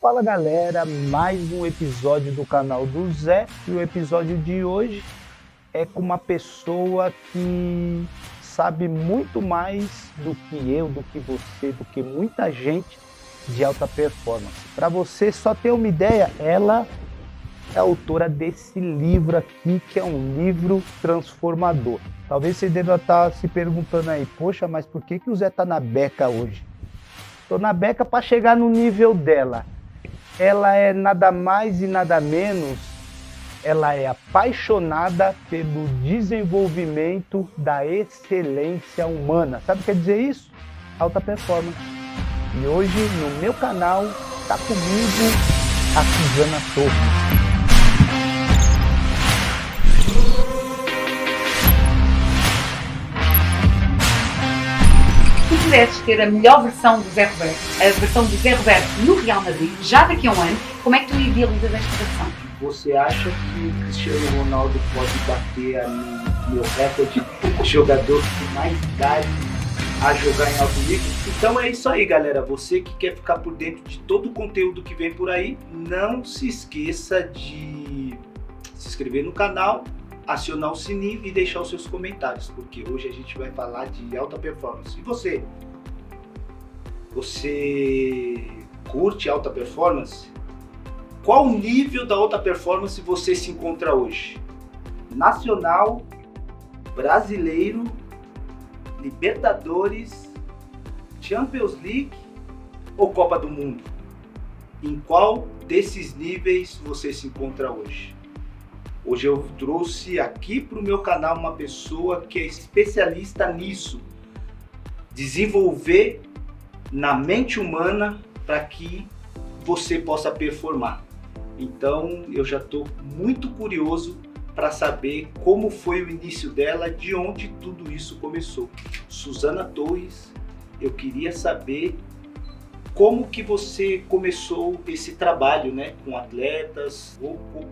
Fala galera, mais um episódio do canal do Zé e o episódio de hoje é com uma pessoa que sabe muito mais do que eu, do que você, do que muita gente de alta performance. Para você só ter uma ideia, ela é autora desse livro aqui, que é um livro transformador. Talvez você deva estar se perguntando aí, poxa, mas por que o Zé tá na beca hoje? Tô na beca para chegar no nível dela. Ela é nada mais e nada menos, ela é apaixonada pelo desenvolvimento da excelência humana. Sabe o que quer dizer isso? Alta performance. E hoje no meu canal está comigo a Suzana Torres. Se pudesses ter a melhor versão do Zé Roberto, a versão do Zé Roberto no Real Madrid, já daqui a um ano, como é que tu idealizas esta versão? Você acha que o Cristiano Ronaldo pode bater meu recorde de jogador com mais idade a jogar em alto nível? Então é isso aí, galera. Você que quer ficar por dentro de todo o conteúdo que vem por aí, não se esqueça de se inscrever no canal, acionar o sininho e deixar os seus comentários, porque hoje a gente vai falar de alta performance. E você? Você curte alta performance? Qual nível da alta performance você se encontra hoje? Nacional, brasileiro, Libertadores, Champions League ou Copa do Mundo? Em qual desses níveis você se encontra hoje? Hoje eu trouxe aqui para o meu canal uma pessoa que é especialista nisso. Desenvolver na mente humana para que você possa performar. Então eu já estou muito curioso para saber como foi o início dela, de onde tudo isso começou. Suzana Torres, eu queria saber como que você começou esse trabalho, né, com atletas,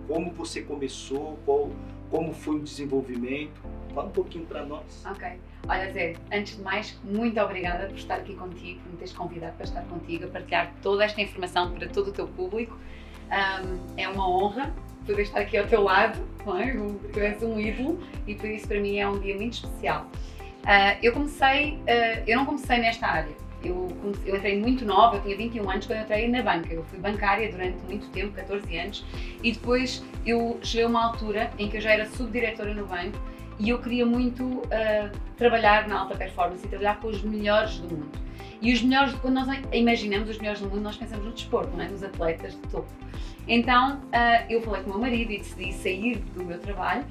como você começou, como foi o desenvolvimento. Fala um pouquinho para nós. Ok. Olha Zé, antes de mais, muito obrigada por estar aqui contigo, por me teres convidado para estar contigo, a partilhar toda esta informação para todo o teu público. É uma honra poder estar aqui ao teu lado, não é? Tu és um ídolo e por isso para mim é um dia muito especial. Eu não comecei nesta área. Eu entrei muito nova, eu tinha 21 anos quando eu entrei na banca. Eu fui bancária durante muito tempo, 14 anos, e depois eu cheguei a uma altura em que eu já era subdiretora no banco e eu queria muito trabalhar na alta performance e trabalhar com os melhores do mundo. E os melhores, quando nós imaginamos os melhores do mundo, nós pensamos no desporto, não é? Nos atletas de topo. Então eu falei com o meu marido e decidi sair do meu trabalho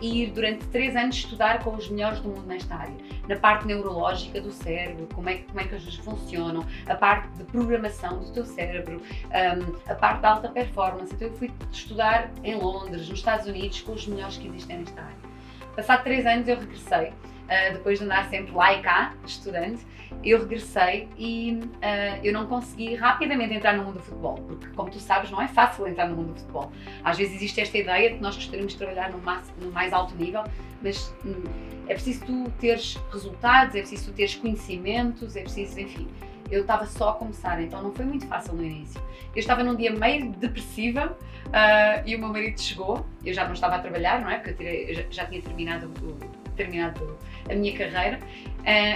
e ir durante 3 anos estudar com os melhores do mundo nesta área, na parte neurológica do cérebro, como é que as coisas funcionam, a parte de programação do teu cérebro, a parte da alta performance. Então eu fui estudar em Londres, nos Estados Unidos, com os melhores que existem nesta área. Passado 3 anos eu regressei, depois de andar sempre lá e cá, estudante, eu regressei e eu não consegui rapidamente entrar no mundo do futebol, porque como tu sabes não é fácil entrar no mundo do futebol. Às vezes existe esta ideia de que nós gostaríamos de trabalhar no mais alto nível, mas é preciso tu teres resultados, é preciso tu teres conhecimentos, é preciso, enfim. Eu estava só a começar, então não foi muito fácil no início. Eu estava num dia meio depressiva e o meu marido chegou, eu já não estava a trabalhar, não é? Porque eu já tinha terminado a minha carreira.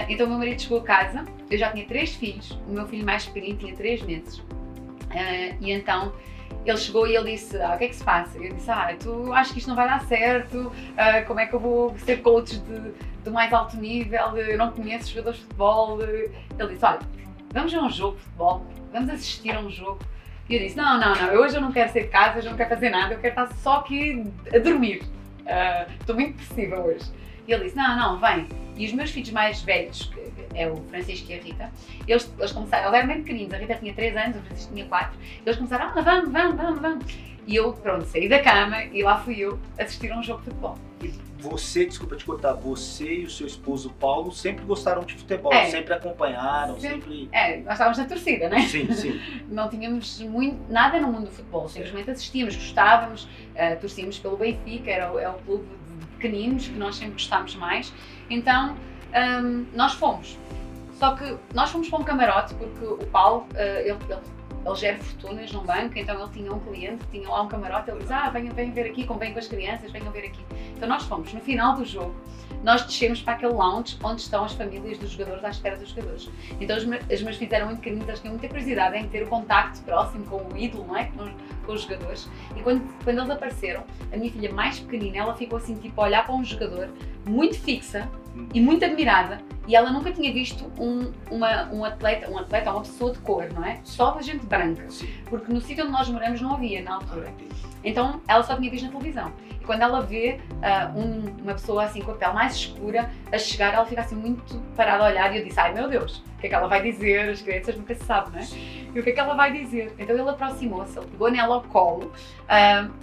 Então o meu marido chegou a casa, eu já tinha 3 filhos, o meu filho mais pequenino tinha 3 meses. E então ele chegou e ele disse, o que é que se passa? Eu disse, tu acho que isto não vai dar certo, como é que eu vou ser coach do mais alto nível, eu não conheço jogadores de futebol. Ele disse, olha, vamos a um jogo de futebol, vamos assistir a um jogo. E eu disse, não, hoje eu não quero sair de casa, hoje eu não quero fazer nada, eu quero estar só aqui a dormir. Estou muito depressiva hoje. E ele disse, não, vem. E os meus filhos mais velhos, que é o Francisco e a Rita, eles começaram, eles eram bem pequeninos, a Rita tinha 3 anos, o Francisco tinha 4, eles começaram, vamos. E eu, pronto, saí da cama e lá fui eu assistir a um jogo de futebol. E você, desculpa te cortar, você e o seu esposo Paulo sempre gostaram de futebol, sempre acompanharam, sempre... nós estávamos na torcida, não é? Sim. Não tínhamos nada no mundo do futebol, simplesmente assistíamos, gostávamos, torcíamos pelo Benfica, é o clube de pequeninos que nós sempre gostámos mais. Então, nós fomos. Só que nós fomos para um camarote porque o Paulo, ele gera fortunas num banco, então ele tinha um cliente, tinha lá um camarote, ele diz, venham ver aqui, convém com as crianças, venham ver aqui. Então nós fomos, no final do jogo, nós descemos para aquele lounge onde estão as famílias dos jogadores à espera dos jogadores. Então os meus filhos eram muito queridos, eles tinham muita curiosidade em ter o contacto próximo com o ídolo, não é? Com os jogadores. E quando eles apareceram, a minha filha mais pequenina, ela ficou assim, tipo, a olhar para um jogador muito fixa e muito admirada, e ela nunca tinha visto um atleta, uma pessoa de cor, não é? Só da gente branca, porque no sítio onde nós moramos não havia na altura. Então ela só tinha visto na televisão. E quando ela vê uma pessoa assim com a pele mais escura a chegar, ela fica assim muito parada a olhar, e eu disse, ai meu Deus, o que é que ela vai dizer? As crianças nunca se sabem, não é? E o que é que ela vai dizer? Então ele aproximou-se, ele pegou nela ao colo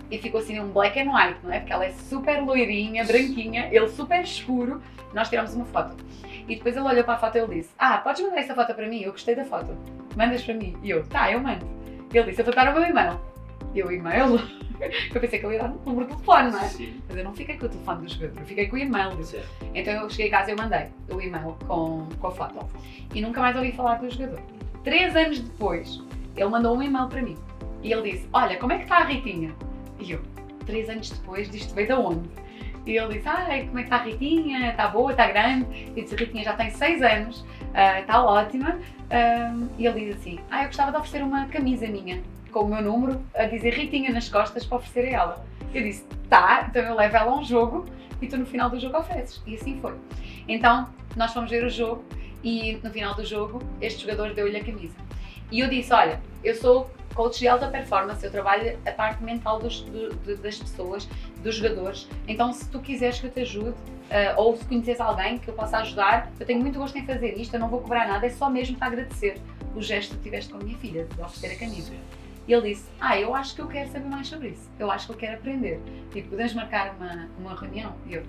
e ficou assim um black and white, não é? Porque ela é super loirinha, branquinha, ele super escuro. Nós tiramos uma foto. E depois ele olhou para a foto e ele disse, podes mandar essa foto para mim? Eu gostei da foto. Mandas para mim? E eu, eu mando. Ele disse, eu vou dar o meu e-mail. E eu, e-mail? Eu pensei que ele ia dar um número de telefone, não é? Sim. Mas eu não fiquei com o telefone do jogador, eu fiquei com o e-mail dele. Certo. Então eu cheguei a casa e eu mandei o e-mail com a foto. E nunca mais ouvi falar do jogador. 3 anos depois, ele mandou um e-mail para mim. E ele disse, olha, como é que está a Ritinha? E eu, 3 anos depois, disto veio de onde? E ele disse, como é que está a Ritinha? Está boa? Está grande? E disse, a Ritinha já tem 6 anos, está ótima. E ele diz assim, eu gostava de oferecer uma camisa minha, com o meu número, a dizer Ritinha nas costas para oferecer a ela. Eu disse, então eu levo ela a um jogo e tu no final do jogo ofereces. E assim foi. Então, nós fomos ver o jogo e no final do jogo, este jogador deu-lhe a camisa. E eu disse, olha, eu sou coach de alta performance, eu trabalho a parte mental das pessoas, dos jogadores, então se tu quiseres que eu te ajude, ou se conheces alguém que eu possa ajudar, eu tenho muito gosto em fazer isto, eu não vou cobrar nada, é só mesmo para agradecer o gesto que tiveste com a minha filha, de oferecer a camisa. E ele disse, eu acho que eu quero saber mais sobre isso, eu acho que eu quero aprender, tipo, podemos marcar uma reunião? E eu,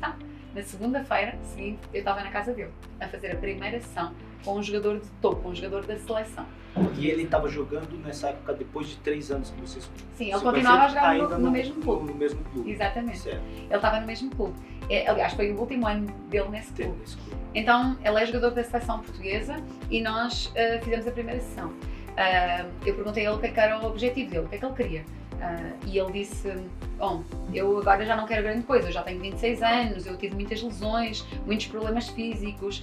Na segunda-feira seguinte, eu estava na casa dele, a fazer a primeira sessão com um jogador de topo, um jogador da seleção. E ele estava jogando nessa época, depois de 3 anos que vocês... Sim, ele continuava a jogar no mesmo clube. No mesmo clube. Exatamente. Certo. Ele estava no mesmo clube. Aliás, foi o último ano dele nesse clube. Então, ele é jogador da seleção portuguesa e nós fizemos a primeira sessão. Eu perguntei a ele o que era o objetivo dele, o que é que ele queria. E ele disse, eu agora já não quero grande coisa, eu já tenho 26 anos, eu tive muitas lesões, muitos problemas físicos,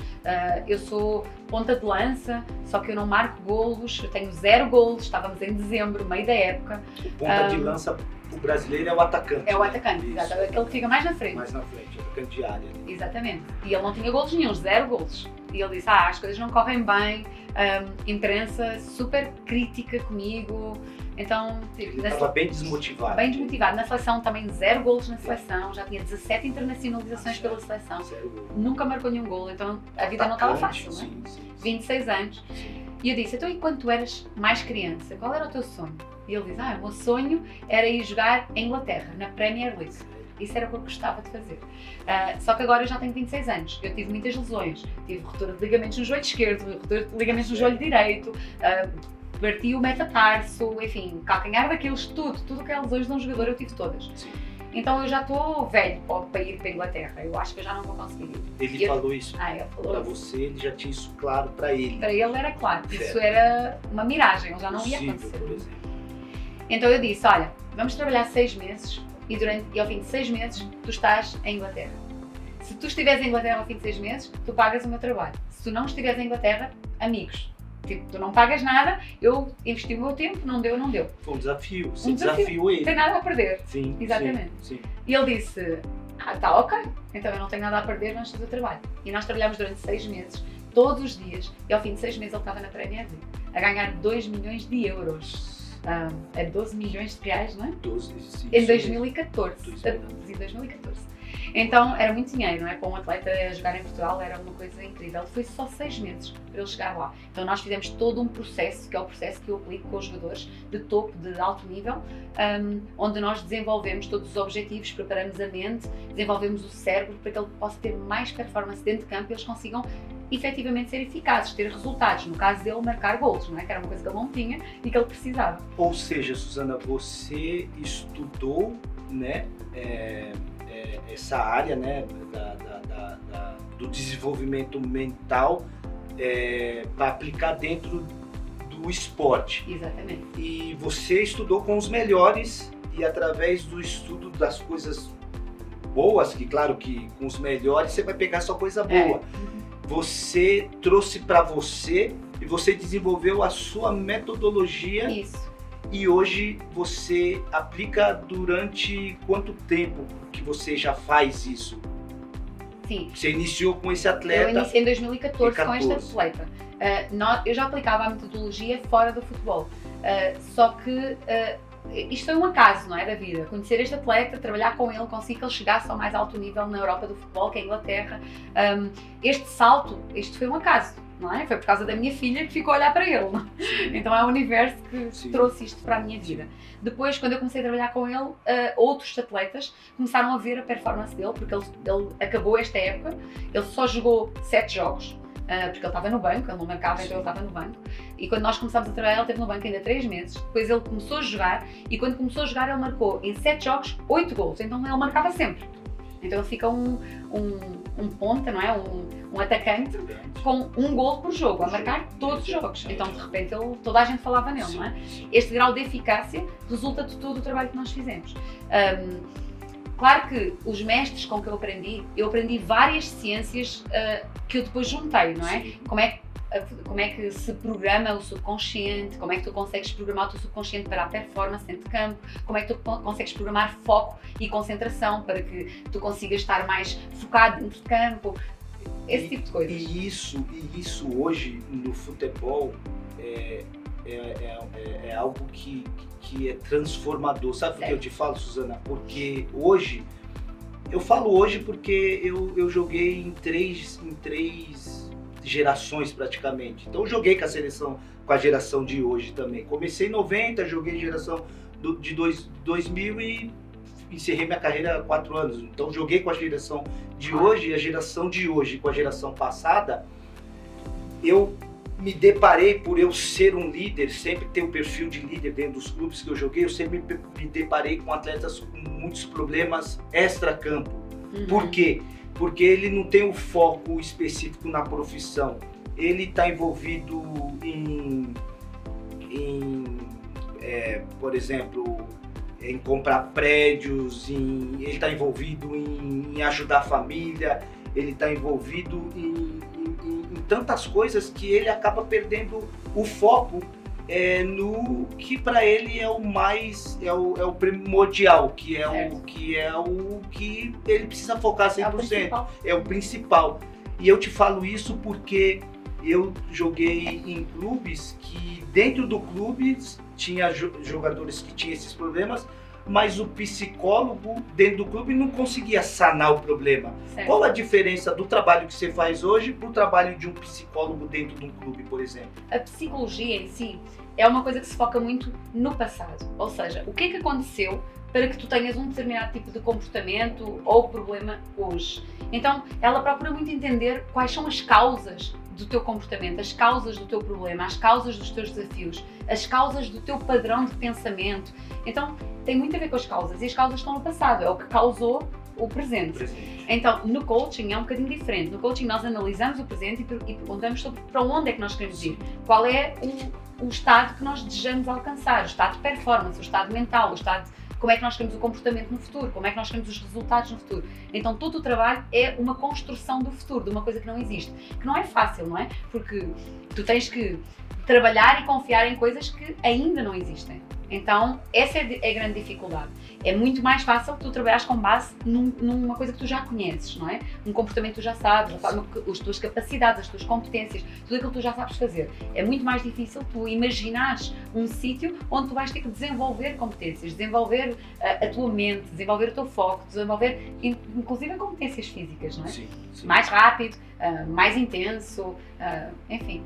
eu sou ponta de lança, só que eu não marco golos, eu tenho 0 golos, estávamos em dezembro, meio da época. O ponta de lança, o brasileiro é o atacante. É o atacante, exatamente, aquele que fica mais na frente. Mais na frente, o atacante de área. Exatamente, e ele não tinha golos nenhum, 0 golos. E ele disse, as coisas não correm bem, imprensa super crítica comigo. Então, estava bem desmotivado. Bem desmotivado. Na seleção também 0 golos na seleção, já tinha 17 internacionalizações pela seleção. Nunca marcou nenhum golo, então a vida não estava fácil, não é? Sim, sim. 26 anos. Sim. E eu disse, então e quando tu eras mais criança, qual era o teu sonho? E ele diz, o meu sonho era ir jogar em Inglaterra, na Premier League. Isso era o que eu gostava de fazer. Só que agora eu já tenho 26 anos, eu tive muitas lesões, tive ruptura de ligamentos no joelho esquerdo, ruptura de ligamentos no joelho direito, parti o metatarso, enfim, calcanhar daqueles, tudo que é lesões de um jogador eu tive todas. Sim. Então eu já estou velho para ir para a Inglaterra, eu acho que eu já não vou conseguir ir. Ele falou isso? Ele falou para isso. Você, ele já tinha isso claro para ele? Para ele era claro, certo. Isso era uma miragem, ele já não ia acontecer. Por exemplo. Então eu disse, olha, vamos trabalhar 6 meses e ao fim de 6 meses tu estás em Inglaterra. Se tu estiveres em Inglaterra ao fim de 6 meses, tu pagas o meu trabalho. Se tu não estiveres em Inglaterra, amigos. Tipo, tu não pagas nada, eu investi o meu tempo, não deu. Foi um desafio, você desafiou ele. Não tem nada a perder. Sim, exatamente. Sim. E ele disse, tá ok, então eu não tenho nada a perder, vamos fazer o trabalho. E nós trabalhámos durante 6 meses, todos os dias, e ao fim de 6 meses ele estava na Premier League, a ganhar 2 milhões de euros. É 12 milhões de reais, não é? 12, sim. Em 2014. Então era muito dinheiro, não é? Para um atleta jogar em Portugal era uma coisa incrível. Foi só 6 meses para ele chegar lá. Então nós fizemos todo um processo, que é o processo que eu aplico com os jogadores de topo, de alto nível, onde nós desenvolvemos todos os objetivos, preparamos a mente, desenvolvemos o cérebro para que ele possa ter mais performance dentro de campo e eles consigam efetivamente ser eficazes, ter resultados. No caso dele, marcar golos, não é? Que era uma coisa que ele não tinha e que ele precisava. Ou seja, Susana, você estudou, né, essa área, né, do desenvolvimento mental para aplicar dentro do esporte. Exatamente. E você estudou com os melhores e através do estudo das coisas boas, que claro que com os melhores você vai pegar só coisa boa, você trouxe para você e você desenvolveu a sua metodologia. Isso. E hoje você aplica durante quanto tempo que você já faz isso? Sim. Você iniciou com esse atleta? Eu iniciei em 2014 com este 2014. atleta. Eu já aplicava a metodologia fora do futebol. Só que isto foi um acaso, não é, da vida. Conhecer este atleta, trabalhar com ele, conseguir que ele chegasse ao mais alto nível na Europa do futebol, que é a Inglaterra. Este salto, isto foi um acaso, não é? Foi por causa da minha filha que ficou a olhar para ele. Então é o universo que trouxe isto para a minha vida. Depois, quando eu comecei a trabalhar com ele, outros atletas começaram a ver a performance dele, porque ele acabou esta época, ele só jogou 7 jogos. Porque ele estava no banco, ele não marcava, então ele estava no banco. E quando nós começámos a trabalhar, ele esteve no banco ainda 3 meses. Depois ele começou a jogar, e quando começou a jogar, ele marcou em 7 jogos 8 gols. Então ele marcava sempre. Então ele fica um ponta, não é? Um atacante com 1 gol por jogo, a marcar todos os jogos. Então de repente toda a gente falava nele, não é? Este grau de eficácia resulta de todo o trabalho que nós fizemos. Claro que os mestres com que eu aprendi várias ciências que eu depois juntei, não é? Como é que se programa o subconsciente, como é que tu consegues programar o teu subconsciente para a performance dentro de campo, como é que tu consegues programar foco e concentração para que tu consigas estar mais focado dentro de campo, esse tipo de coisas. E isso hoje no futebol é algo que é transformador. Sabe por que eu te falo, Suzana? Porque hoje, eu falo hoje porque eu joguei em três gerações praticamente. Então eu joguei com a geração de hoje também. Comecei em 90, joguei geração de 2000 e encerrei minha carreira há 4 anos. Então joguei com a geração de hoje, e a geração de hoje com a geração passada, eu me deparei, por eu ser um líder, sempre ter o perfil de líder dentro dos clubes que eu joguei, eu sempre me deparei com atletas com muitos problemas extra-campo. Por quê? Porque ele não tem o foco específico na profissão. Ele está envolvido por exemplo, em comprar prédios, ele está envolvido em ajudar a família, ele está envolvido em tantas coisas que ele acaba perdendo o foco no que para ele é o mais, é o primordial, que é o que ele precisa focar 100%. É o principal. E eu te falo isso porque eu joguei em clubes que dentro do clube tinha jogadores que tinham esses problemas, mas o psicólogo dentro do clube não conseguia sanar o problema. Certo. Qual a diferença do trabalho que você faz hoje para o trabalho de um psicólogo dentro de um clube, por exemplo? A psicologia em si é uma coisa que se foca muito no passado. Ou seja, o que é que aconteceu para que tu tenhas um determinado tipo de comportamento ou problema hoje. Então, ela procura muito entender quais são as causas do teu comportamento, as causas do teu problema, as causas dos teus desafios, as causas do teu padrão de pensamento. Então, tem muito a ver com as causas, e as causas estão no passado, é o que causou o presente. Então, no coaching é um bocadinho diferente. No coaching nós analisamos o presente e perguntamos sobre para onde é que nós queremos ir, qual é o estado que nós desejamos alcançar, o estado de performance, o estado mental, o estado de como é que nós queremos o comportamento no futuro, como é que nós queremos os resultados no futuro. Então todo o trabalho é uma construção do futuro, de uma coisa que não existe, que não é fácil, não é? Porque tu tens que trabalhar e confiar em coisas que ainda não existem. Então essa é a grande dificuldade. É muito mais fácil tu trabalhares com base numa coisa que tu já conheces, não é? Um comportamento que tu já sabes, as tuas capacidades, as tuas competências, tudo aquilo que tu já sabes fazer. É muito mais difícil tu imaginares um sítio onde tu vais ter que desenvolver competências, desenvolver a tua mente, desenvolver o teu foco, desenvolver inclusive competências físicas, não é? Sim. Mais rápido, mais intenso, enfim,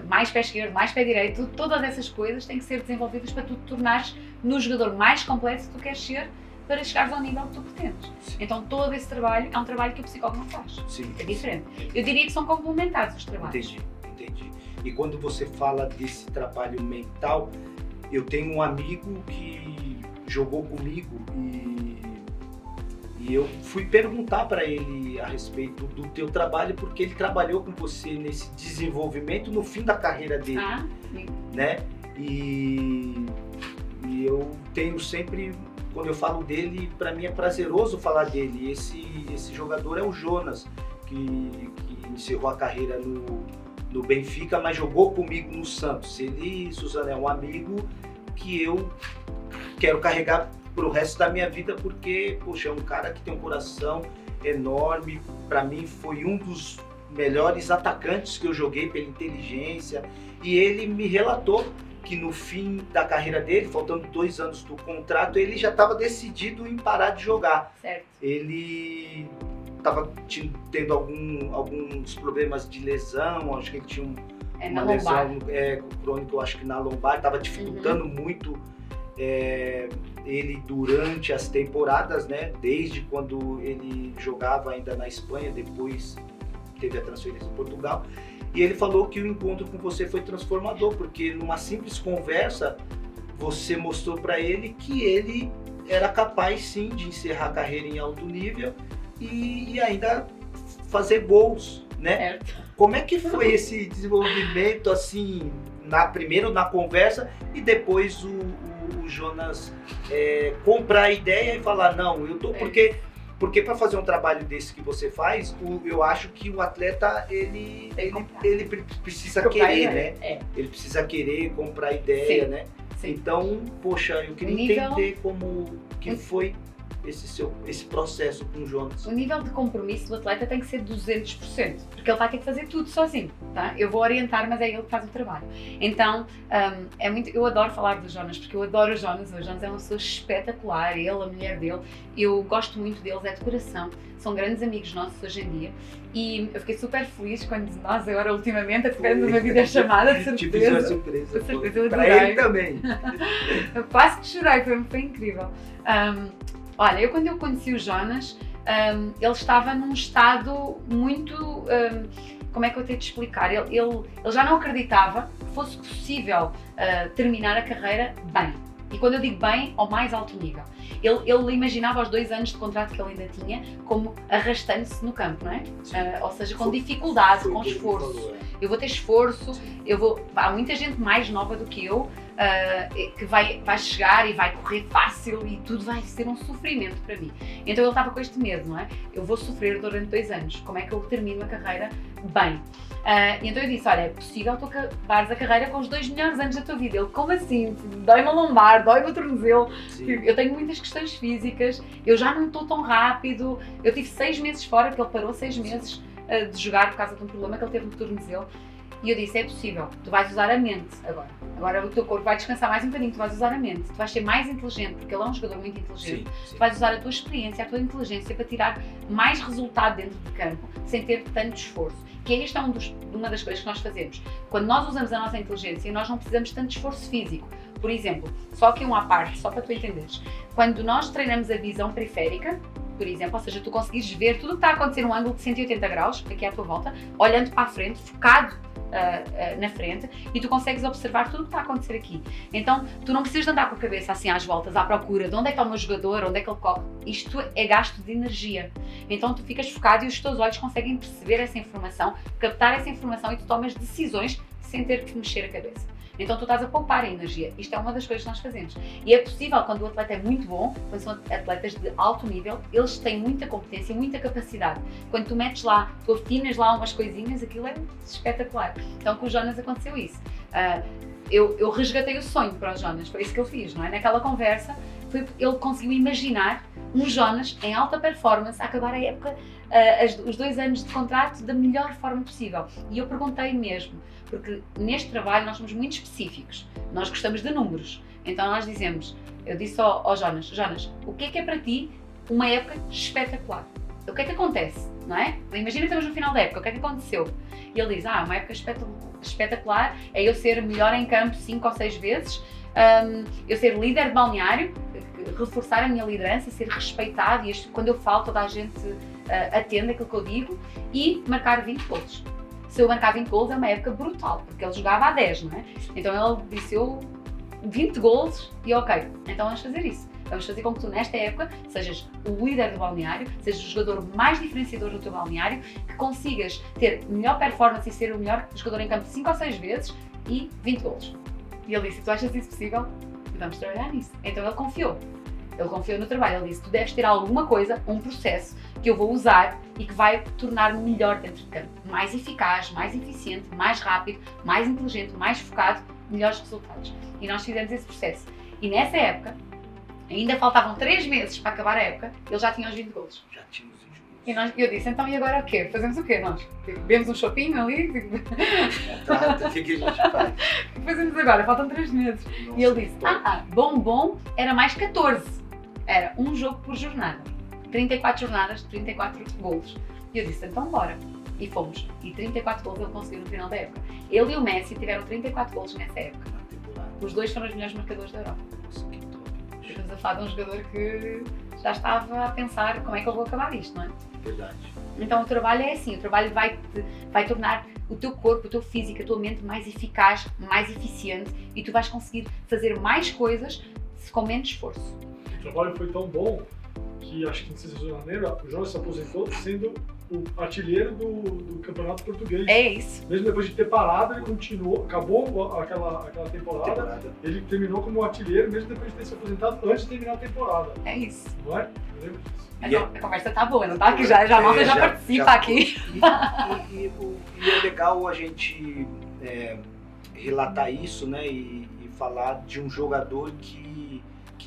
mais pé esquerdo, mais pé direito, todas essas coisas têm que ser desenvolvidas para tu te tornares no jogador mais completo que tu queres ser para chegares ao nível que tu pretendes. Sim. Então todo esse trabalho é um trabalho que o psicólogo não faz. Sim. É diferente. Eu diria que são complementares os trabalhos. Entendi. E quando você fala desse trabalho mental, eu tenho um amigo que jogou comigo E eu fui perguntar para ele a respeito do teu trabalho, porque ele trabalhou com você nesse desenvolvimento no fim da carreira dele, Sim. né? E eu tenho sempre, quando eu falo dele, para mim é prazeroso falar dele. Esse jogador é o Jonas, que encerrou a carreira no Benfica, mas jogou comigo no Santos. Ele, Suzana, é um amigo que eu quero carregar pro resto da minha vida, porque, poxa, é um cara que tem um coração enorme. Para mim foi um dos melhores atacantes que eu joguei pela inteligência, e ele me relatou que no fim da carreira dele, faltando 2 anos do contrato, ele já estava decidido em parar de jogar. Certo. Ele estava tendo alguns problemas de lesão, acho que ele tinha uma lesão crônica, eu acho que na lombar, estava dificultando muito ele durante as temporadas, né? Desde quando ele jogava ainda na Espanha, depois teve a transferência em Portugal. E ele falou que o encontro com você foi transformador, porque numa simples conversa você mostrou para ele que ele era capaz sim de encerrar a carreira em alto nível e ainda fazer gols, né? Certo. Como é que foi esse desenvolvimento, assim, primeiro na conversa e depois o Jonas comprar a ideia e falar, não, eu tô... Porque para fazer um trabalho desse que você faz, eu acho que o atleta, ele precisa querer, né? Ele precisa querer comprar a ideia, né? Sim. Então, poxa, eu queria entender como que foi esse processo com o Jonas. O nível de compromisso do atleta tem que ser 200%, porque ele vai ter que fazer tudo sozinho, tá? Eu vou orientar, mas é ele que faz o trabalho. Então, eu adoro falar do Jonas, porque eu adoro o Jonas é uma pessoa espetacular, ele, a mulher dele, eu gosto muito deles, é de coração, são grandes amigos nossos hoje em dia, e eu fiquei super feliz quando nós agora ultimamente tivemos uma videochamada, de certeza. Te fiz uma surpresa. De certeza, eu adorei. Para ele também. Eu quase que chorei, foi incrível. Olha, quando eu conheci o Jonas, ele estava num estado muito... como é que eu tenho de explicar? Ele já não acreditava que fosse possível terminar a carreira bem. E quando eu digo bem, ao mais alto nível. Ele imaginava os 2 anos de contrato que ele ainda tinha como arrastando-se no campo, não é? Ou seja, com dificuldade, com esforço. Eu vou ter esforço, há muita gente mais nova do que eu que vai chegar e vai correr fácil e tudo vai ser um sofrimento para mim. Então ele estava com este medo, não é? Eu vou sofrer durante 2 anos, como é que eu termino a carreira bem? E então eu disse, olha, é possível tu acabares a carreira com os 2 melhores anos da tua vida. Ele, como assim? Dói-me a lombar, dói-me o tornozelo, eu tenho muitas questões físicas, eu já não estou tão rápido, eu tive 6 meses fora, porque ele parou 6 meses de jogar por causa de um problema que ele teve no tornozelo. E eu disse, é possível, tu vais usar a mente agora. Agora o teu corpo vai descansar mais um bocadinho, tu vais usar a mente, tu vais ser mais inteligente, porque ele é um jogador muito inteligente. Tu vais usar a tua experiência, a tua inteligência para tirar mais resultado dentro de campo, sem ter tanto esforço. Que esta é uma das coisas que nós fazemos. Quando nós usamos a nossa inteligência, nós não precisamos de tanto esforço físico. Por exemplo, só aqui uma parte, só para tu entenderes. Quando nós treinamos a visão periférica, por exemplo, ou seja, tu conseguires ver tudo o que está a acontecer num ângulo de 180 graus, aqui à tua volta, olhando para a frente, focado na frente, e tu consegues observar tudo o que está a acontecer aqui. Então, tu não precisas de andar com a cabeça assim às voltas, à procura de onde é que está o meu jogador, onde é que ele corre. Isto é gasto de energia. Então, tu ficas focado e os teus olhos conseguem perceber essa informação, captar essa informação e tu tomas decisões sem ter que mexer a cabeça. Então tu estás a poupar a energia. Isto é uma das coisas que nós fazemos. E é possível, quando o atleta é muito bom, quando são atletas de alto nível, eles têm muita competência, muita capacidade. Quando tu metes lá, tu afinas lá umas coisinhas, aquilo é espetacular. Então com o Jonas aconteceu isso. Eu resgatei o sonho para o Jonas, foi isso que eu fiz, não é? Naquela conversa, ele conseguiu imaginar um Jonas em alta performance a acabar a época, os 2 anos de contrato da melhor forma possível. E eu perguntei mesmo, porque neste trabalho nós somos muito específicos, nós gostamos de números. Então nós dizemos, eu disse ao Jonas, o que é para ti uma época espetacular? O que é que acontece, não é? Imagina que estamos no final da época, o que é que aconteceu? E ele diz, uma época espetacular é eu ser melhor em campo 5 ou 6 vezes, eu ser líder de balneário, reforçar a minha liderança, ser respeitado e quando eu falo toda a gente atende aquilo que eu digo e marcar 20 gols. Se eu marcar 20 gols é uma época brutal, porque ele jogava a 10, não é? Então ele disse, 20 gols e ok, então vamos fazer isso. Vamos fazer com que tu, nesta época, sejas o líder do balneário, sejas o jogador mais diferenciador do teu balneário, que consigas ter melhor performance e ser o melhor jogador em campo 5 ou 6 vezes e 20 golos. E ele disse, tu achas isso possível? Vamos trabalhar nisso. Então ele confiou. Ele confiou no trabalho. Ele disse, tu deves ter alguma coisa, um processo que eu vou usar e que vai tornar-me melhor dentro de campo. Mais eficaz, mais eficiente, mais rápido, mais inteligente, mais focado, melhores resultados. E nós fizemos esse processo. E nessa época, ainda faltavam 3 meses para acabar a época, ele já tinha os 20 golos. Já tinha os 20 golos. E eu disse, então e agora o quê? Fazemos o quê nós? Bebemos um chopinho ali? O que a gente faz? O que fazemos agora? Faltam 3 meses. Nossa, E ele disse, bom, era mais 14. Era um jogo por jornada. 34 jornadas, 34 golos. E eu disse, então bora. E fomos. E 34 golos ele conseguiu no final da época. Ele e o Messi tiveram 34 golos nessa época. Na temporada. Os dois foram os melhores marcadores da Europa. Nossa, que top. Estamos a falar de um jogador que já estava a pensar como é que eu vou acabar isto, não é? Verdade. Então o trabalho é assim, o trabalho vai tornar o teu corpo, o teu físico, a tua mente mais eficaz, mais eficiente e tu vais conseguir fazer mais coisas com menos esforço. O trabalho foi tão bom que acho que em 6 de janeiro o Jonas se aposentou sendo o artilheiro do campeonato português. É isso. Mesmo depois de ter parado, ele continuou, acabou aquela temporada, ele terminou como artilheiro, mesmo depois de ter se aposentado antes de terminar a temporada. É isso. Não é? Eu lembro disso. A conversa tá boa, não tá? Que já a malta já participa aqui. E é legal a gente relatar isso, né? E falar de um jogador que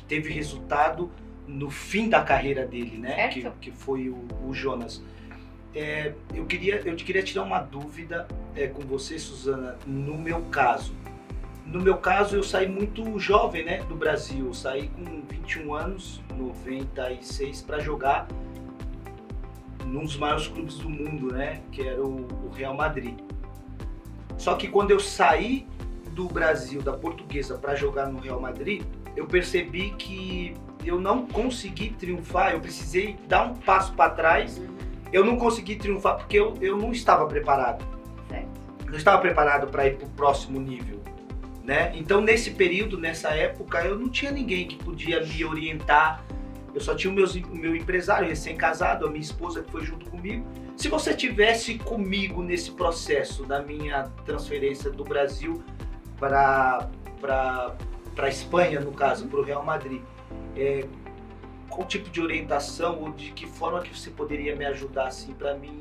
teve resultado no fim da carreira dele, né? Que foi o Jonas. Eu queria tirar uma dúvida com você, Suzana, no meu caso. No meu caso, eu saí muito jovem, né, do Brasil. Eu saí com 21 anos, 96, para jogar num dos maiores clubes do mundo, né, que era o Real Madrid. Só que quando eu saí do Brasil, da Portuguesa, para jogar no Real Madrid, eu percebi que eu não consegui triunfar, eu precisei dar um passo para trás. Eu não consegui triunfar porque eu não estava preparado. Certo. Não estava preparado para ir para o próximo nível, né? Então, nesse período, nessa época, eu não tinha ninguém que podia me orientar. Eu só tinha o meu empresário recém-casado, a minha esposa que foi junto comigo. Se você tivesse comigo nesse processo da minha transferência do Brasil para a Espanha, no caso, para o Real Madrid, qual tipo de orientação ou de que forma que você poderia me ajudar assim para mim?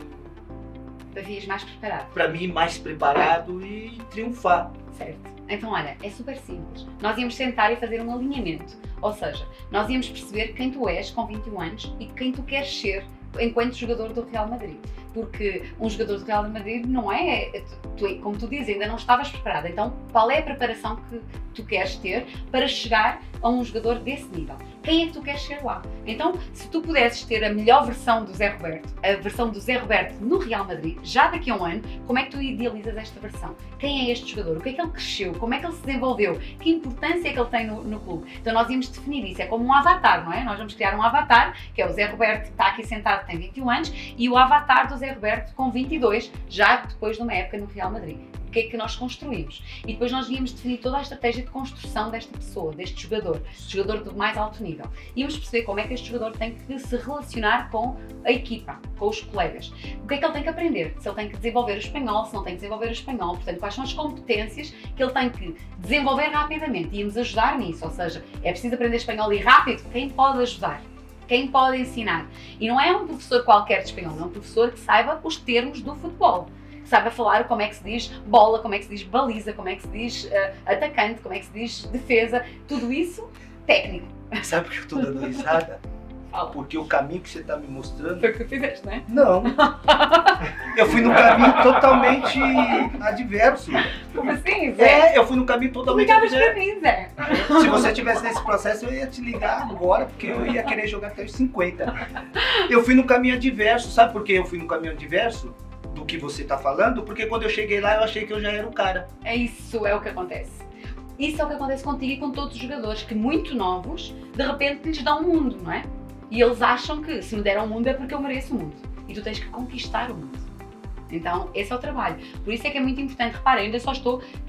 Para vir mais preparado. Para mim, mais preparado e triunfar. Certo. Então, olha, é super simples. Nós íamos sentar e fazer um alinhamento. Ou seja, nós íamos perceber quem tu és com 21 anos e quem tu queres ser enquanto jogador do Real Madrid. Porque um jogador do Real Madrid não é, como tu dizes, ainda não estavas preparado. Então, qual é a preparação que tu queres ter para chegar a um jogador desse nível? Quem é que tu queres ser lá? Então, se tu pudesses ter a melhor versão do Zé Roberto, a versão do Zé Roberto no Real Madrid, já daqui a um ano, como é que tu idealizas esta versão? Quem é este jogador? O que é que ele cresceu? Como é que ele se desenvolveu? Que importância é que ele tem no clube? Então nós íamos definir isso, é como um avatar, não é? Nós vamos criar um avatar, que é o Zé Roberto que está aqui sentado, que tem 21 anos, e o avatar do Zé Roberto com 22, já depois de uma época no Real Madrid. O que é que nós construímos? E depois nós íamos definir toda a estratégia de construção desta pessoa, deste jogador do mais alto nível. Íamos perceber como é que este jogador tem que se relacionar com a equipa, com os colegas. O que é que ele tem que aprender? Se ele tem que desenvolver o espanhol, se não tem que desenvolver o espanhol. Portanto, quais são as competências que ele tem que desenvolver rapidamente? E íamos ajudar nisso, ou seja, é preciso aprender espanhol e rápido. Quem pode ajudar? Quem pode ensinar? E não é um professor qualquer de espanhol, é um professor que saiba os termos do futebol. Saiba falar como é que se diz bola, como é que se diz baliza, como é que se diz atacante, como é que se diz defesa, tudo isso técnico. Sabe por que eu estou dando risada? Fala. Porque o caminho que você está me mostrando... Foi o que tu fizeste, não é? Não. Eu fui num caminho totalmente adverso. Como assim, Zé? Eu fui num caminho totalmente Ligavas adverso. pra mim, Zé. Se você estivesse nesse processo, eu ia te ligar agora, porque eu ia querer jogar até os 50. Eu fui num caminho adverso. Sabe por que eu fui num caminho adverso? Do que você está falando? Porque quando eu cheguei lá, eu achei que eu já era o cara. Isso é o que acontece. Isso é o que acontece contigo e com todos os jogadores que, muito novos, de repente lhes dão um mundo, não é? E eles acham que se me deram um mundo é porque eu mereço o mundo. E tu tens que conquistar o mundo. Então, esse é o trabalho. Por isso é que é muito importante. Repara, ainda só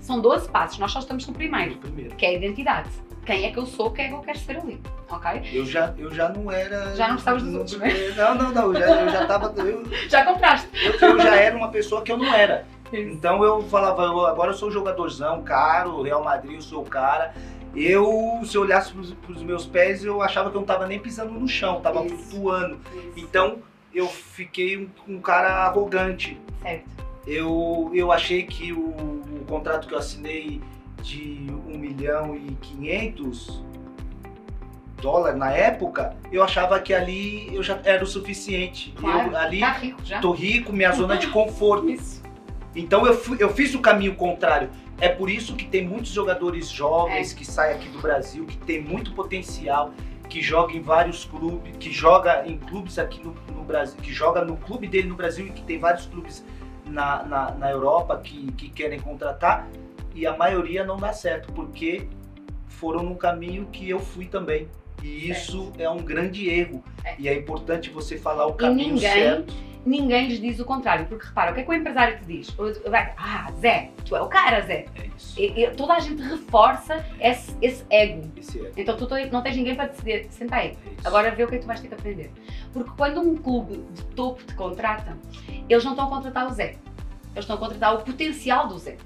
são 12 passos, nós só estamos no primeiro, que é a identidade. quem é que eu sou, quem é que eu quero ser ali, ok? Eu já não era... Já não gostavas dos outros, né? Não, eu já tava... Já compraste. Eu já era uma pessoa que eu não era. Então eu falava, agora eu sou jogadorzão, caro, Real Madrid, eu sou o cara. Se eu olhasse pros meus pés, eu achava que eu não tava nem pisando no chão, tava flutuando. Então eu fiquei um cara arrogante. Certo. Eu achei que o contrato que eu assinei de 1.500.000 dólares na época, eu achava que ali eu já era o suficiente. Claro, Eu ali tá rico já. tô rico, minha zona de conforto. Isso. Então eu fiz o caminho contrário. É por isso que tem muitos jogadores jovens que saem aqui do Brasil, que tem muito potencial, que joga em vários clubes, que joga em clubes aqui no Brasil, que joga no clube dele no Brasil e que tem vários clubes na Europa que querem contratar, e a maioria não dá certo, porque foram no caminho que eu fui também. E isso é um grande erro. E é importante você falar o caminho certo. Ninguém lhes diz o contrário, porque repara, o que é que o empresário te diz? Zé, tu é o cara, Zé. É isso. Toda a gente reforça esse ego. Esse é. Então tu não tens ninguém para te dizer, senta aí, É isso. agora vê o que é que tu vais ter que aprender. Porque quando um clube de topo te contrata, eles não estão a contratar o Zé, eles estão a contratar o potencial do Zé.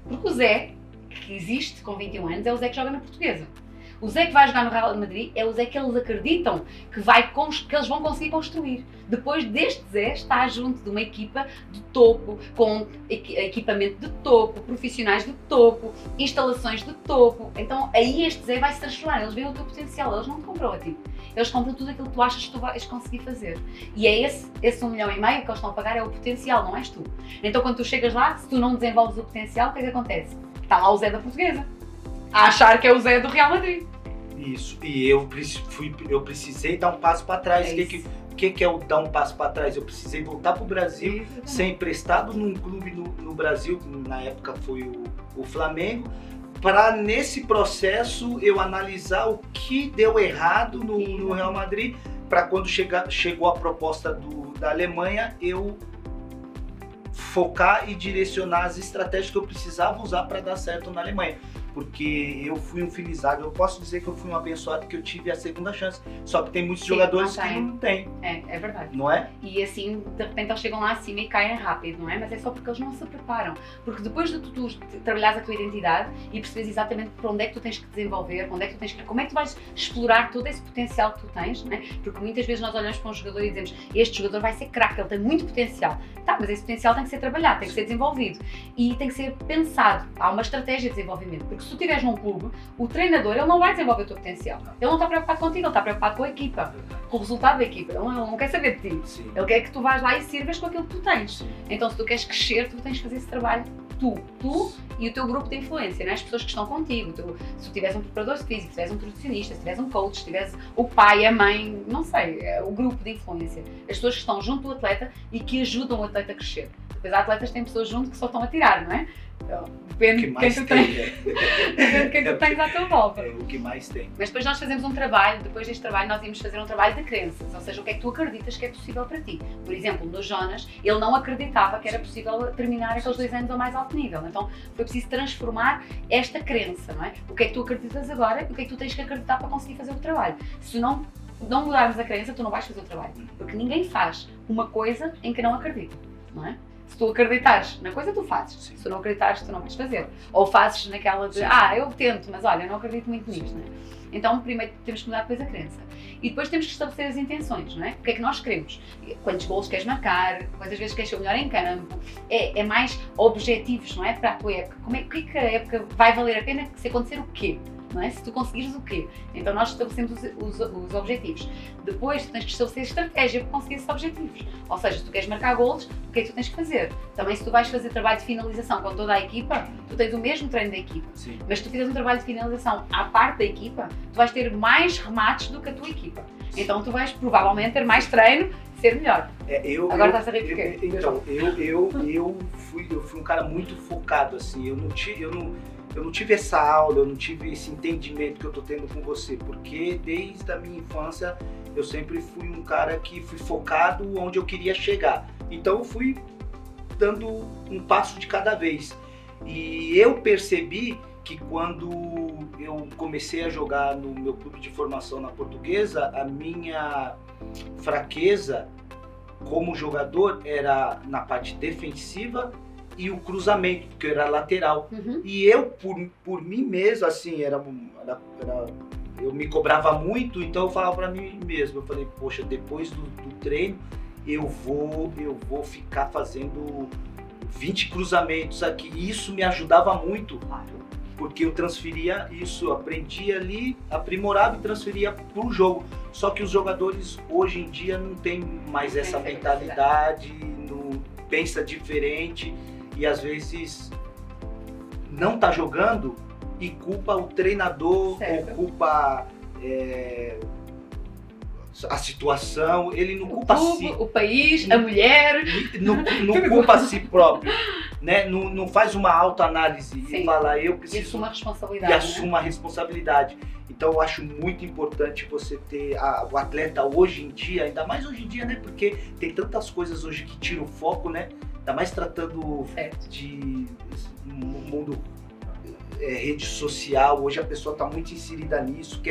Porque o Zé, que existe com 21 anos, é o Zé que joga na Portuguesa. O Zé que vai jogar no Real Madrid é o Zé que eles acreditam que eles vão conseguir construir. Depois deste Zé está junto de uma equipa de topo, com equipamento de topo, profissionais de topo, instalações de topo. Então aí este Zé vai se transformar, eles veem o teu potencial, eles não te compram a ti. Eles compram tudo aquilo que tu achas que tu vais conseguir fazer. E é esse 1,5 milhão que eles estão a pagar, é o potencial, não és tu. Então quando tu chegas lá, se tu não desenvolves o potencial, o que é que acontece? Está lá o Zé da Portuguesa, a achar que é o Zé do Real Madrid. Isso, e eu precisei dar um passo para trás. O que é o dar um passo para trás? Eu precisei voltar para o Brasil, ser emprestado num clube no Brasil, que na época foi o Flamengo, para nesse processo eu analisar o que deu errado no Real Madrid, para quando chegou a proposta da Alemanha, eu focar e direcionar as estratégias que eu precisava usar para dar certo na Alemanha. Porque eu fui um felizardo, eu posso dizer que eu fui um abençoado, que eu tive a segunda chance. Só que tem muitos jogadores que não têm. É verdade. Não é? E assim, de repente eles chegam lá acima e caem rápido, não é? Mas é só porque eles não se preparam. Porque depois de tu trabalhares a tua identidade e percebes exatamente para onde é que tu tens que desenvolver, como é que tu vais explorar todo esse potencial que tu tens, não é? Porque muitas vezes nós olhamos para um jogador e dizemos, este jogador vai ser craque, ele tem muito potencial. Tá, mas esse potencial tem que ser trabalhado, tem que ser desenvolvido e tem que ser pensado. Há uma estratégia de desenvolvimento. Porque se tu estiveres num clube, o treinador ele não vai desenvolver o teu potencial. Ele não está preocupado contigo, ele está preocupado com a equipa, com o resultado da equipa. Ele não quer saber de ti. Sim. Ele quer que tu vás lá e sirvas com aquilo que tu tens. Sim. Então se tu queres crescer, tu tens que fazer esse trabalho. Tu e o teu grupo de influência, não é? As pessoas que estão contigo. Se tu tiveres um preparador físico, se tiveres um nutricionista, se tiveres um coach, se tiveres o pai, a mãe, não sei, o grupo de influência. As pessoas que estão junto do atleta e que ajudam o atleta a crescer. Depois há atletas que têm pessoas junto que só estão a tirar, não é? Então, depende de quem tu tens. Depende de quem tu tens à tua volta. É o que mais tem. Mas depois nós fazemos um trabalho, depois deste trabalho nós íamos fazer um trabalho de crenças, ou seja, o que é que tu acreditas que é possível para ti. Por exemplo, no Jonas, ele não acreditava que era possível terminar aqueles 2 anos ao mais alto nível, então foi preciso transformar esta crença, não é? O que é que tu acreditas agora e o que é que tu tens que acreditar para conseguir fazer o trabalho. Se não mudarmos a crença, tu não vais fazer o trabalho, porque ninguém faz uma coisa em que não acredita, não é? Se tu acreditares na coisa, tu fazes. Sim. Se tu não acreditares, tu não vais fazer. Ou fazes naquela de, eu tento, mas olha, eu não acredito muito nisto, não é? Então, primeiro temos que mudar depois a crença. E depois temos que estabelecer as intenções, não é? O que é que nós queremos? Quantos golos queres marcar? Quantas vezes queres ser o melhor em campo? É mais objetivos, não é? Para a tua época. O que é que a época vai valer a pena se acontecer o quê? Não é? Se tu conseguires o quê? Então nós estabelecemos os objetivos. Depois tu tens que estabelecer estratégia para conseguir esses objetivos. Ou seja, se tu queres marcar golos, o que é que tu tens que fazer? Também se tu vais fazer trabalho de finalização com toda a equipa, tu tens o mesmo treino da equipa. Sim. Mas se tu fizeres um trabalho de finalização à parte da equipa, tu vais ter mais remates do que a tua equipa. Então tu vais provavelmente ter mais treino, ser melhor. Agora estás a rir porquê? Então, eu fui um cara muito focado, assim, eu não tive essa aula, eu não tive esse entendimento que eu tô tendo com você, porque desde a minha infância eu sempre fui um cara que fui focado onde eu queria chegar. Então eu fui dando um passo de cada vez. E eu percebi que quando eu comecei a jogar no meu clube de formação na Portuguesa, a minha fraqueza como jogador era na parte defensiva e o cruzamento, porque eu era lateral. E eu, por mim mesmo, assim, eu me cobrava muito, então eu falava para mim mesmo, eu falei, poxa, depois do treino eu vou ficar fazendo 20 cruzamentos aqui. E isso me ajudava muito, porque eu transferia isso, eu aprendia ali, aprimorava e transferia para o jogo. Só que os jogadores hoje em dia não tem mais essa mentalidade, não pensa diferente e às vezes não tá jogando e culpa o treinador, ou culpa a situação, ele não culpa o país, a mulher, não culpa a si próprio, né? Não faz uma autoanálise e fala, eu preciso... E assuma a responsabilidade. E assuma a responsabilidade. Então eu acho muito importante você ter o atleta hoje em dia, ainda mais hoje em dia, né? Porque tem tantas coisas hoje que tiram o foco, né? Ainda mais tratando de mundo... rede social, hoje a pessoa está muito inserida nisso,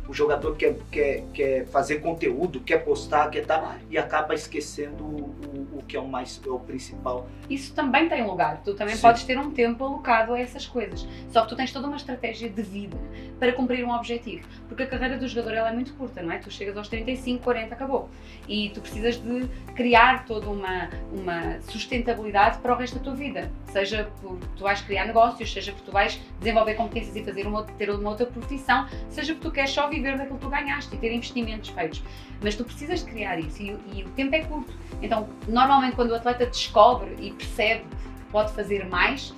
o jogador quer fazer conteúdo, quer postar, e acaba esquecendo o que é o principal. Isso também tem lugar, tu também podes ter um tempo alocado a essas coisas, só que tu tens toda uma estratégia de vida para cumprir um objetivo, porque a carreira do jogador ela é muito curta, não é? Tu chegas aos 35, 40, acabou, e tu precisas de criar toda uma sustentabilidade para o resto da tua vida, seja porque tu vais criar negócios, seja porque tu vais desenvolver competências e ter uma outra profissão, seja porque tu queres só viver daquilo que tu ganhaste e ter investimentos feitos. Mas tu precisas de criar isso e o tempo é curto. Então, normalmente quando o atleta descobre e percebe que pode fazer mais,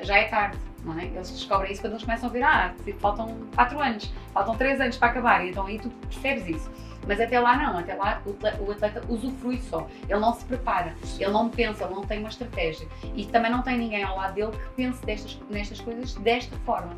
já é tarde, não é? Eles descobrem isso quando eles começam a ver, faltam 4 anos, faltam 3 anos para acabar, então aí tu percebes isso. Mas até lá não, até lá o atleta usufrui só, ele não se prepara, ele não pensa, ele não tem uma estratégia e também não tem ninguém ao lado dele que pense nestas coisas desta forma.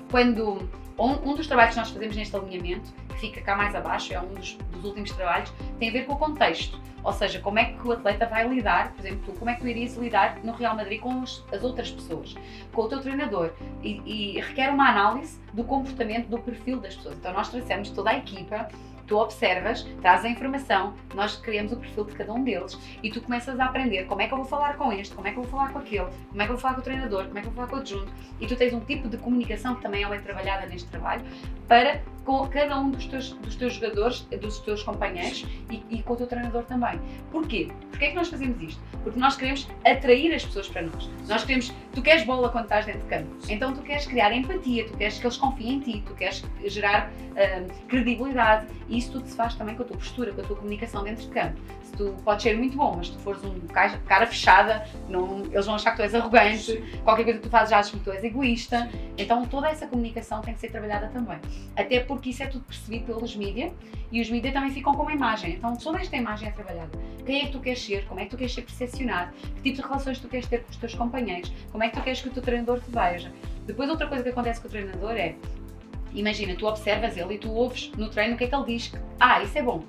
Quando um dos trabalhos que nós fazemos neste alinhamento, que fica cá mais abaixo, é um dos últimos trabalhos, tem a ver com o contexto, ou seja, como é que o atleta vai lidar, por exemplo, como é que tu irias lidar no Real Madrid com as outras pessoas, com o teu treinador, e requer uma análise do comportamento, do perfil das pessoas. Então nós trouxemos toda a equipa, tu observas, traz a informação, nós criamos o perfil de cada um deles e tu começas a aprender como é que eu vou falar com este, como é que eu vou falar com aquele, como é que eu vou falar com o treinador, como é que eu vou falar com o adjunto, e tu tens um tipo de comunicação que também é trabalhada neste trabalho para com cada um dos teus jogadores, dos teus companheiros e com o teu treinador também. Porquê? Porquê é que nós fazemos isto? Porque nós queremos atrair as pessoas para nós. Nós queremos, tu queres bola quando estás dentro de campo, então tu queres criar empatia, tu queres que eles confiem em ti, tu queres gerar credibilidade, e isso tudo se faz também com a tua postura, com a tua comunicação dentro de campo. Se tu podes ser muito bom, mas se tu fores um cara fechada, eles vão achar que tu és arrogante, qualquer coisa que tu fazes já acham que tu és egoísta, então toda essa comunicação tem que ser trabalhada também. Até porque isso é tudo percebido pelos mídias e os mídias também ficam com uma imagem, então toda esta imagem é trabalhada. Quem é que tu queres ser? Como é que tu queres ser percepcionado? Que tipo de relações tu queres ter com os teus companheiros? Como é que tu queres que o teu treinador te veja? Depois outra coisa que acontece com o treinador é, imagina, tu observas ele e tu ouves no treino o que é que ele diz, isso é bom,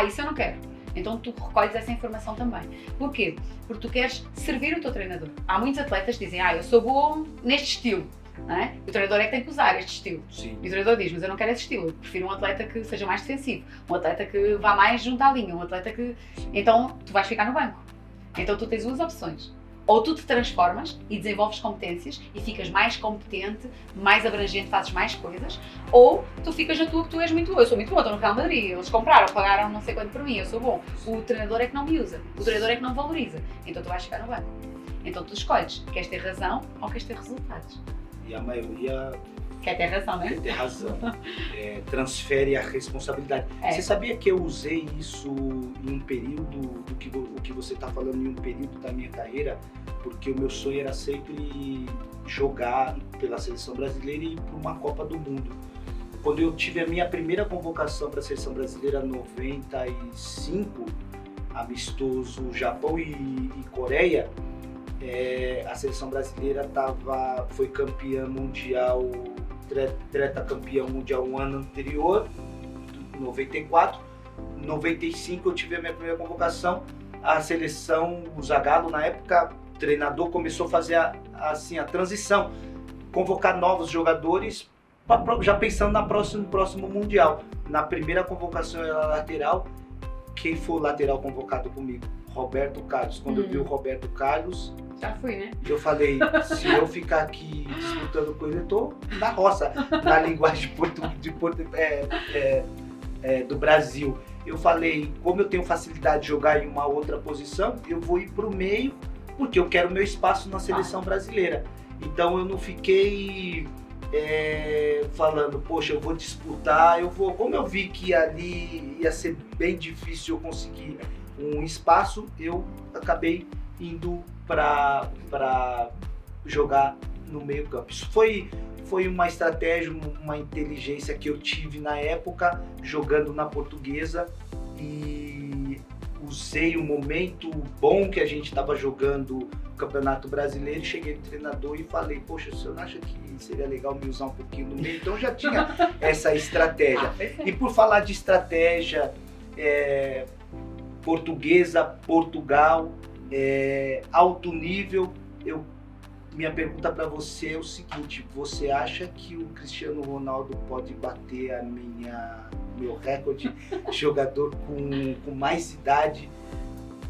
isso eu não quero. Então tu recolhes essa informação também. Porquê? Porque tu queres servir o teu treinador. Há muitos atletas que dizem, eu sou bom neste estilo. Não é? O treinador é que tem que usar este estilo. Sim. E o treinador diz, mas eu não quero esse estilo, eu prefiro um atleta que seja mais defensivo, um atleta que vá mais junto à linha, um atleta que... Então tu vais ficar no banco. Então tu tens duas opções. Ou tu te transformas e desenvolves competências e ficas mais competente, mais abrangente, fazes mais coisas, ou tu ficas na tua que tu és muito bom. Eu sou muito bom, estou no Real Madrid, eles compraram, pagaram não sei quanto por mim, eu sou bom. O treinador é que não me usa, o treinador é que não valoriza, então tu vais ficar no banco. Então tu escolhes, queres ter razão ou queres ter resultados. E a maioria quer ter razão, né? Quer ter razão. Transfere a responsabilidade. Você sabia que eu usei isso em um período, o que você está falando, em um período da minha carreira? Porque o meu sonho era sempre jogar pela seleção brasileira e ir para uma Copa do Mundo. Quando eu tive a minha primeira convocação para a seleção brasileira, 95, amistoso Japão e Coreia, a seleção brasileira foi campeã mundial, campeão mundial um ano anterior, 94. 95 eu tive a minha primeira convocação. A seleção, o Zagallo, na época, treinador, começou a fazer a transição, convocar novos jogadores já pensando no próximo Mundial. Na primeira convocação eu era lateral. Quem foi o lateral convocado comigo? Roberto Carlos. Quando eu vi o Roberto Carlos, Já fui, né? eu falei, se eu ficar aqui disputando com ele, eu tô na roça, na linguagem do Brasil. Eu falei, como eu tenho facilidade de jogar em uma outra posição, eu vou ir pro meio, porque eu quero meu espaço na seleção brasileira. Então eu não fiquei falando, poxa, eu vou disputar, como eu vi que ali ia ser bem difícil eu conseguir um espaço, eu acabei indo para jogar no meio campo. Isso foi uma estratégia, uma inteligência que eu tive na época, jogando na Portuguesa, e usei o momento bom que a gente estava jogando o Campeonato Brasileiro, cheguei no treinador e falei, poxa, o senhor não acha que seria legal me usar um pouquinho no meio? Então já tinha essa estratégia. E por falar de estratégia, Portuguesa, Portugal, alto nível, minha pergunta para você é o seguinte, você acha que o Cristiano Ronaldo pode bater meu recorde de jogador com mais idade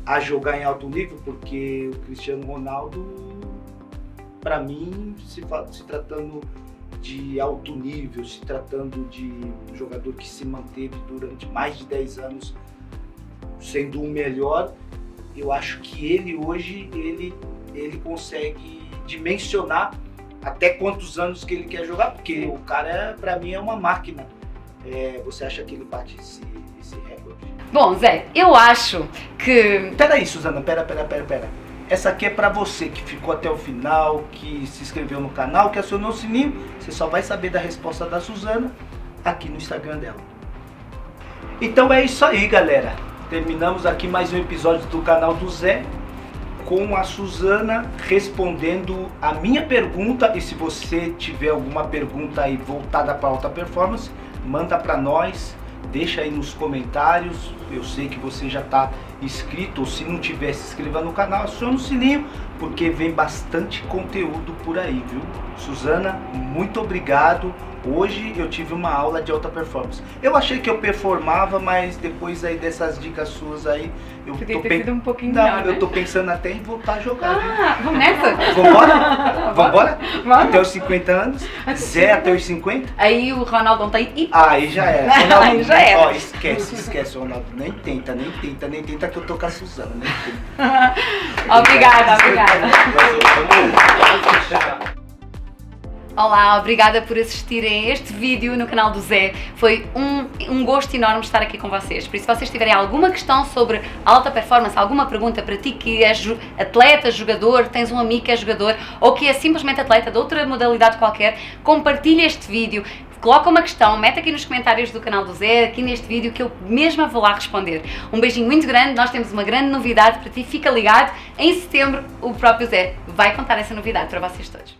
a jogar em alto nível? Porque o Cristiano Ronaldo, para mim, se tratando de alto nível, se tratando de um jogador que se manteve durante mais de 10 anos sendo o melhor, eu acho que ele hoje ele consegue dimensionar até quantos anos que ele quer jogar, porque o cara, pra mim, é uma máquina. Você acha que ele bate esse recorde? Bom, Zé, eu acho que... Peraí, Suzana, pera. Essa aqui é pra você que ficou até o final, que se inscreveu no canal, que acionou o sininho. Você só vai saber da resposta da Suzana aqui no Instagram dela. Então é isso aí, galera. Terminamos aqui mais um episódio do canal do Zé, com a Suzana respondendo a minha pergunta. E se você tiver alguma pergunta aí voltada para alta performance, manda para nós, deixa aí nos comentários. Eu sei que você já está inscrito, ou se não tiver, se inscreva no canal, acione o sininho, porque vem bastante conteúdo por aí, viu? Suzana, muito obrigado. Hoje eu tive uma aula de alta performance. Eu achei que eu performava, mas depois aí dessas dicas suas aí, Podia ter sido um pouquinho melhor, né? Eu tô pensando até em voltar a jogar. Vamos nessa? Vambora? Vamos. Até os 50 anos? Zé até os 50? Aí o Ronaldo não tem... Aí já era. Ronaldo, Aí já era. Ó, esquece, Ronaldo. Nem tenta que eu tô com a Suzana. Nem tenta. Obrigada. Vamos. Olá, obrigada por assistirem a este vídeo no canal do Zé. Foi um gosto enorme estar aqui com vocês. Por isso, se vocês tiverem alguma questão sobre alta performance, alguma pergunta para ti que és atleta, jogador, tens um amigo que é jogador ou que é simplesmente atleta de outra modalidade qualquer, compartilha este vídeo, coloca uma questão, mete aqui nos comentários do canal do Zé, aqui neste vídeo, que eu mesma vou lá responder. Um beijinho muito grande, nós temos uma grande novidade para ti, fica ligado. Em setembro, o próprio Zé vai contar essa novidade para vocês todos.